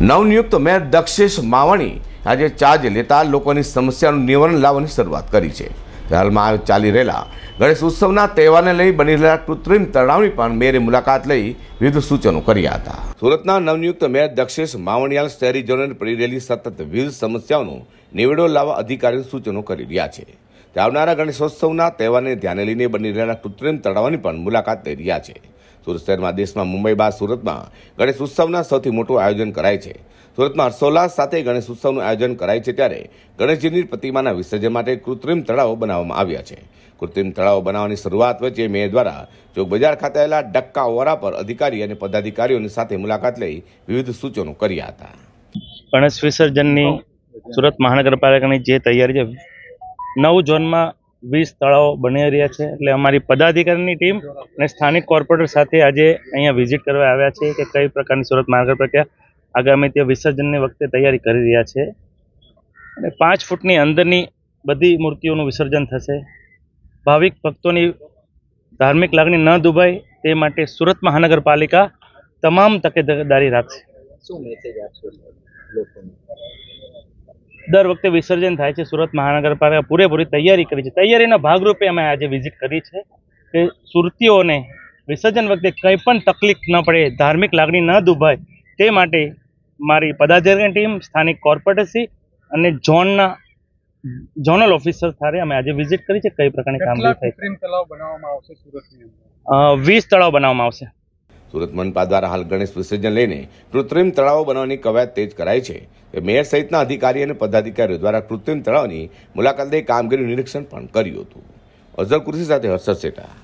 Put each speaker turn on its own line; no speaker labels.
નવનિયુક્ત મેયર દક્ષેશ માવાણી આજે ચાર્જ લેતા લોકોની સમસ્યાનું નિવારણ લાવવાની શરૂઆત કરી છે। હાલમાં ચાલી રહેલા ગણેશ ઉત્સવના તહેવારને લઈ બની રહેલા કૃત્રિમ તળાવની પણ મેયરે મુલાકાત લઈ વિવિધ સૂચનો કર્યા હતા। સુરતના નવનિયુક્ત મેયર દક્ષેશ માવાણીયાલ શહેરીજનોને પડી રહેલી સતત વિવિધ સમસ્યાઓનો નિવેડો લાવવા અધિકારીઓ સૂચનો કરી રહ્યા છે। આવનારા ગણેશોત્સવના તહેવારને ધ્યાને લઈને બની રહેલા કૃત્રિમ તળાવની પણ મુલાકાત લઈ રહ્યા છે। સુરત શહેરમાં દેશમાં મુંબઈ બાદ સુરતમાં ગણેશ ઉત્સવના સૌથી મોટું આયોજન કરાય છે। સુરતમાં હર્ષોલ્લાસ સાથે ગણેશ ઉત્સવનું આયોજન કરાય છે, ત્યારે ગણેશજીની પ્રતિમાના વિસર્જન માટે કૃત્રિમ તળાવો બનાવવામાં આવ્યા છે। કૃત્રિમ તળાવો બનાવવાની શરૂઆત વચ્ચે મેયર દ્વારા ચોક બજાર ખાતે આવેલા ડક્કા ઓરા પર અધિકારી અને પદાધિકારીઓની સાથે મુલાકાત લઈ વિવિધ સૂચનો કર્યા હતા।
ગણેશ વિસર્જનની સુરત મહાનગરપાલિકાની જે તૈયારી છે, 9 ઝોનમાં 20 તળાવો બની રહ્યા છે। એટલે અમારી પદાધિકારીની ટીમ અને સ્થાનિક કોર્પોરેટર સાથે આજે અહીંયા વિઝિટ કરવા આવ્યા છે કે કઈ પ્રકારની સુરત મહાનગરપાલિકા આગામી તે વિસર્જનની વખતે તૈયારી કરી રહ્યા છે। અને 5 ફૂટની અંદરની બધી મૂર્તિઓનું વિસર્જન થશે। ભાવિક ભક્તોની ધાર્મિક લાગણી ન દુભાય તે માટે સુરત મહાનગરપાલિકા તમામ તકેદારી રાખશે। શું મેસેજ આપશો લોકોને? દર વખતે વિસર્જન થાય છે, સુરત મહાનગરપાલિકા પૂરેપૂરી તૈયારી કરી છે। તૈયારીના ભાગરૂપે અમે આજે વિઝિટ કરી છે કે સુરતીઓને વિસર્જન વખતે કંઈ પણ તકલીફ ન પડે, ધાર્મિક લાગણી ન દુભાય તે માટે મારી પદાધિકારી ટીમ, સ્થાનિક કોર્પોરેટરશ્રી અને ઝોનલ ઓફિસર સાથે અમે આજે વિઝિટ કરી છે કઈ પ્રકારની કામગીરી થઈ।
કૃત્રિમ તળાવ બનાવવામાં આવશે સુરતની અંદર?
20 તળાવ બનાવવામાં આવશે।
સુરત મનપા દ્વારા હાલ ગણેશ વિસર્જન લઈને કૃત્રિમ તળાવો બનાવવાની કવાયત તેજ કરાઈ છે। મેયર સહિતના અધિકારી અને પદાધિકારીઓ દ્વારા કૃત્રિમ તળાવની મુલાકાત લઈ કામગીરીનું નિરીક્ષણ પણ કર્યું હતું। અઝર કુર્સી સાથે હર્ષદ શેઠા।